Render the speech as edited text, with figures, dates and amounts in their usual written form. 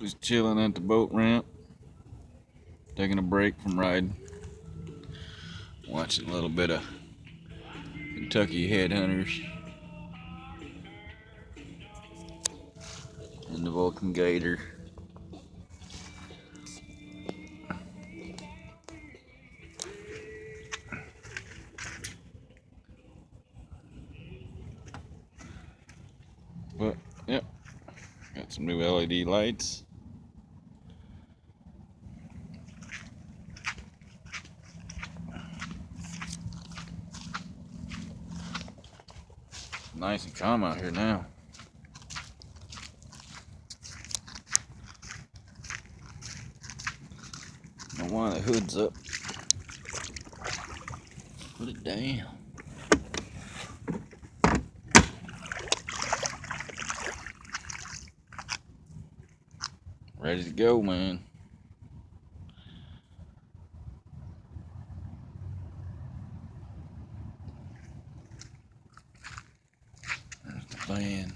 Just chilling at the boat ramp, taking a break from riding, watching a little bit of Kentucky Headhunters and the Vulcan Gator. But yep, got some new LED lights. Nice and calm out here now. Don't want the hood's up. Put it down. Ready to go, man. There's the fan.